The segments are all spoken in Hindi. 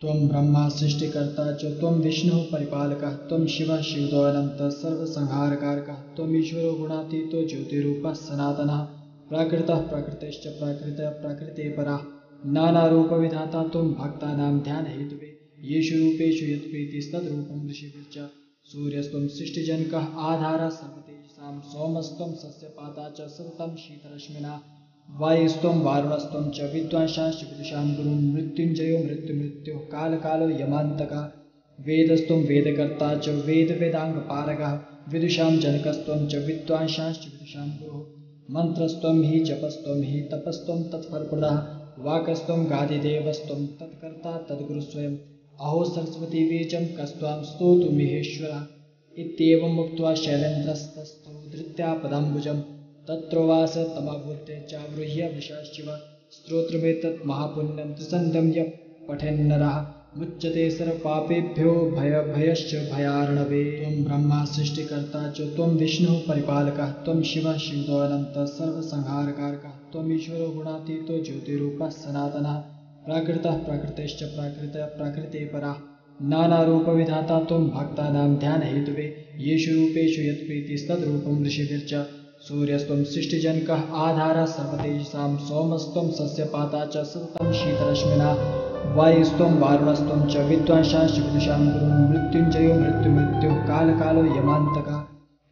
त्वं ब्रह्मा सृष्टिकर्ता च त्वं विष्णुः परिपालकः त्वं शिवः शिवदोऽनन्तः सर्वसंहारकारकः त्वम् ईश्वरो गुणातीतो ज्योतिरूपः सनातनः प्राकृतः प्रकृतिश्च प्राकृतः प्रकृते परः नानारूपविधाता त्वं भक्तानां ध्यानहेतुवे येषु रूपेषु यत्प्रीतिस्तद्रूपं ऋषिभिश्च सूर्यस्त्वं सृष्टिजनकः आधारः सर्वतेजसां सोमस्त्वं सस्यपाता च सततं शीतरश्मिना वायुस्त्वं वारुणस्त्वं च विद्वांशांश्च विदुषां गुरुं मृत्युञ्जयो मृत्युमृत्युः कालकालो यमान्तकः वेदस्त्वं वेदकर्ता च वेदवेदाङ्गपारगः विदुषां जनकस्त्वं च विद्वांशांश्च विदुषां गुरुः मन्त्रस्त्वं हि जपस्त्वं हि तपस्त्वं तत्फलप्रदः वाक्स्त्वं गादिदेवस्त्वं तत्कर्ता तद्गुरुस्वयम् अहो सरस्वती बीजं कस्त्वां स्तोतुमिहेश्वरः इत्येवमुक्त्वा शैलेन्द्रस्तस्थो धृत्या पदाम्बुजम् तत्रोवास तमाभूते चावृह्य वृषाश्चिव स्तोत्रमेतत् महापुण्यं त्रिसन्ध्यं यः पठेन्नरः मुच्यते सर्वपापेभ्यो भयश्च भयार्णवे त्वं ब्रह्मा सृष्टिकर्ता च त्वं विष्णुः परिपालकः त्वं शिवः शिवदोऽनन्तः सर्वसंहारकारकः त्वम् ईश्वरो गुणातीतो ज्योतिरूपः सनातनः प्राकृतः प्रकृतिश्च प्राकृतः प्रकृते परः नानारूपविधाता त्वं भक्तानां ध्यानहेतुवे येषु रूपेषु यत्प्रीतिस्तद्रूपं ऋषिभिश्च सूर्यस्त्वं सृष्टिजनकः आधारः सर्वतेजसां सोमस्त्वं सस्यपाता च सततं शीतरश्मिना वायुस्त्वं वारुणस्त्वं च विद्वांशांश्च विदुषां गुरुं मृत्युञ्जयो मृत्युमृत्युः कालकालो यमान्तकः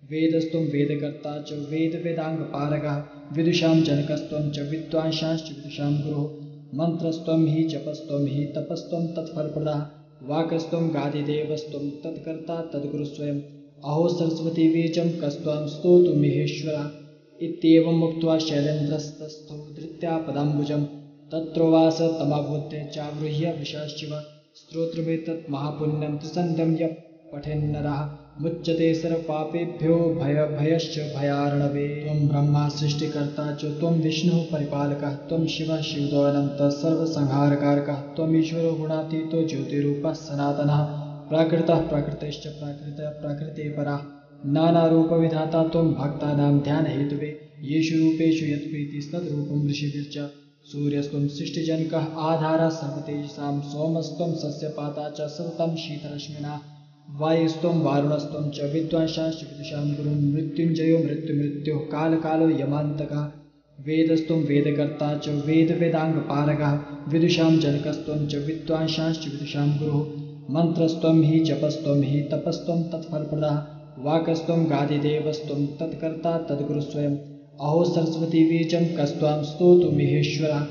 वेदस्त्वं वेदकर्ता च वेदवेदाङ्गपारगः विदुषां जनकस्त्वं च विद्वांशांश्च विदुषां गुरुः मन्त्रस्त्वं हि जपस्त्वं हि तपस्त्वं तत्फलप्रदः वाक्स्त्वं गादिदेवस्त्वं तत्कर्ता तद्गुरुस्वयम् अहो सरस्वती बीजं कस्त्वां स्तोतुमिहेश्वरः इत्येवमुक्त्वा शैलेन्द्रस्तस्थो धृत्या पदाम्बुजम् तत्रोवास तमाभूते चावृह्य वृषाश्चिव स्तोत्रमेतत् महापुण्यं त्रिसन्ध्यं यः पठेन्नरः मुच्यते सर्वपापेभ्यो भयश्च भयार्णवे त्वं ब्रह्मा सृष्टिकर्ता च त्वं विष्णुः परिपालकः त्वं शिवः शिवदोऽनन्तः सर्वसंहारकारकः त्वम् ईश्वरो गुणातीतो ज्योतिरूपः सनातनः प्राकृतः प्रकृतिश्च प्राकृतः प्रकृते परः नानारूपविधाता त्वं भक्तानां ध्यानहेतुवे येषु रूपेषु यत्प्रीतिस्तद्रूपं ऋषिभिश्च सूर्यस्त्वं सृष्टिजनकः आधारः सर्वतेजसां सोमस्त्वं सस्यपाता च सततं शीतरश्मिना वायुस्त्वं वारुणस्त्वं च विद्वांशांश्च विदुषां गुरुं मृत्युञ्जयो मृत्युमृत्युः कालकालो यमान्तकः वेदस्त्वं वेदकर्ता च वेदवेदाङ्गपारगः विदुषां जनकस्त्वं च विद्वांशांश्च विदुषां गुरुः मन्त्रस्त्वं हि जपस्त्वं हि तपस्त्वं तत्फलप्रदः वाक्स्त्वं गादिदेवस्त्वं तत्कर्ता तद्गुरुस्वयम् अहो सरस्वती बीजं कस्त्वां स्तोतुमिहेश्वरः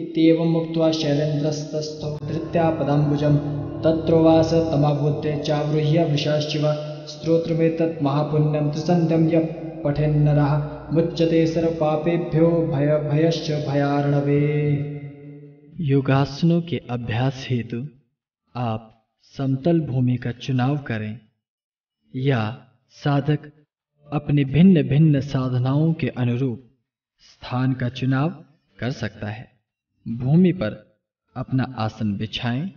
इत्येवमुक्त्वा शैलेन्द्रस्तस्थो धृत्या पदाम्बुजम् तत्रोवास तमाभूते चावृह्य वृषाश्चिव स्तोत्रमेतत् महापुण्यं त्रिसन्ध्यं यः पठेन्नरः मुच्यते सर्वपापेभ्यो भयश्च भयार्णवे। योगासनों के अभ्यास हेतु आप समतल भूमि का चुनाव करें या साधक अपने भिन्न भिन्न साधनाओं के अनुरूप स्थान का चुनाव कर सकता है। भूमि पर अपना आसन बिछाएं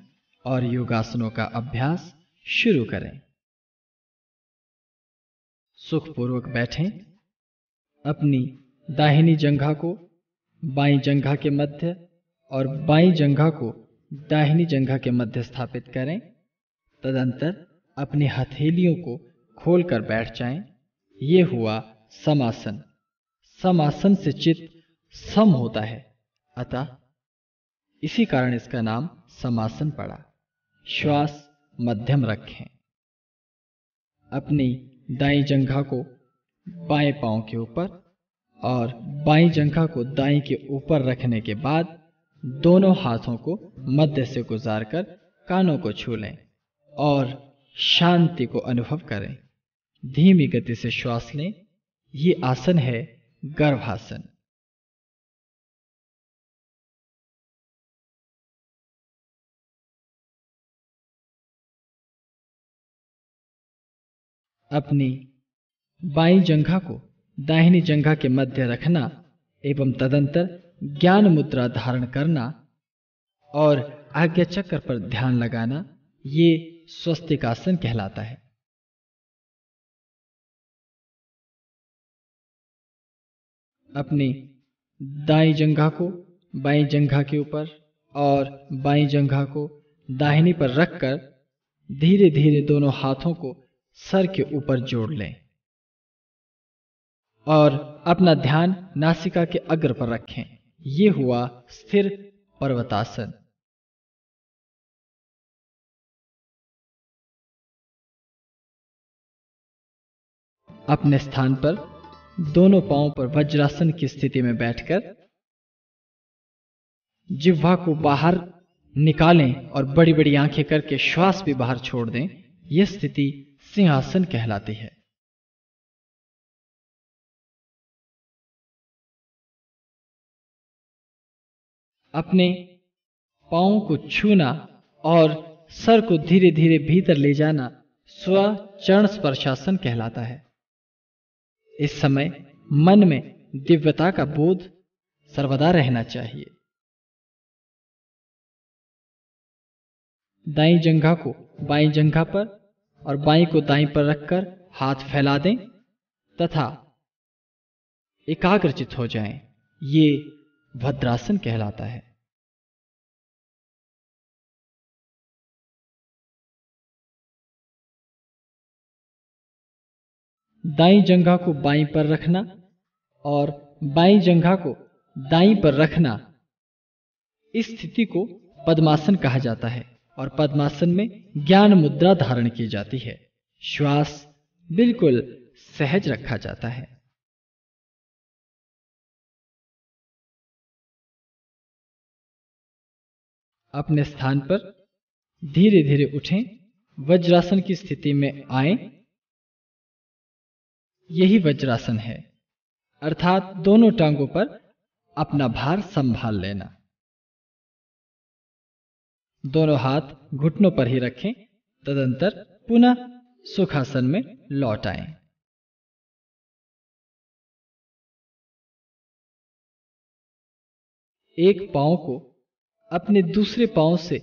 और योगासनों का अभ्यास शुरू करें। सुखपूर्वक बैठें। अपनी दाहिनी जंघा को बाईं जंघा के मध्य और बाईं जंघा को दाहिनी जंघा के मध्य स्थापित करें। तदंतर अपनी हथेलियों को खोलकर बैठ जाएं। ये हुआ समासन। समासन से चित्त सम होता है, अतः इसी कारण इसका नाम समासन पड़ा। श्वास मध्यम रखें। अपनी दाईं जंघा को बाएं पांव के ऊपर और बाईं जंघा को दाईं के ऊपर रखने के बाद दोनों हाथों को मध्य से गुजारकर कानों को छू लें और शांति को अनुभव करें। धीमी गति से श्वास लें। ये आसन है गर्भासन। अपनी बाईं जंघा को दाहिनी जंघा के मध्य रखना एवं तदंतर ज्ञान मुद्रा धारण करना और आज्ञा चक्र पर ध्यान लगाना, ये स्वस्तिकासन कहलाता है। अपनी दाईं जंघा को बाईं जंघा के ऊपर और बाईं जंघा को दाहिनी पर रखकर धीरे धीरे दोनों हाथों को सर के ऊपर जोड़ लें और अपना ध्यान नासिका के अग्र पर रखें। ये हुआ स्थिर पर्वतासन। अपने स्थान पर दोनों पांवों पर वज्रासन की स्थिति में बैठकर जिह्वा को बाहर निकालें और बड़ी बड़ी आंखें करके श्वास भी बाहर छोड़ दें। यह स्थिति सिंहासन कहलाती है। अपने पांवों को छूना और सर को धीरे धीरे भीतर ले जाना स्वचरण स्पर्शासन कहलाता है। इस समय मन में दिव्यता का बोध सर्वदा रहना चाहिए। दाईं जंघा को बाईं जंघा पर और बाईं को दाईं पर रखकर हाथ फैला दें तथा एकाग्रचित हो जाएं। ये भद्रासन कहलाता है। दाईं जंघा को बाईं पर रखना और बाईं जंघा को दाईं पर रखना, इस स्थिति को पद्मासन कहा जाता है और पद्मासन में ज्ञान मुद्रा धारण की जाती है। श्वास बिल्कुल सहज रखा जाता है। अपने स्थान पर धीरे धीरे उठें, वज्रासन की स्थिति में आएं। यही वज्रासन है, अर्थात दोनों टांगों पर अपना भार संभाल लेना। दोनों हाथ घुटनों पर ही रखें, तदंतर पुनः सुखासन में लौट आएं। एक पांव को अपने दूसरे पांव से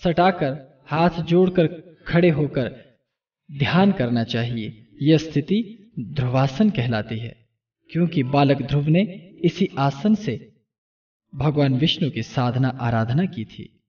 सटाकर हाथ जोड़कर खड़े होकर ध्यान करना चाहिए। यह स्थिति ध्रुवासन कहलाती है, क्योंकि बालक ध्रुव ने इसी आसन से भगवान विष्णु की साधना आराधना की थी।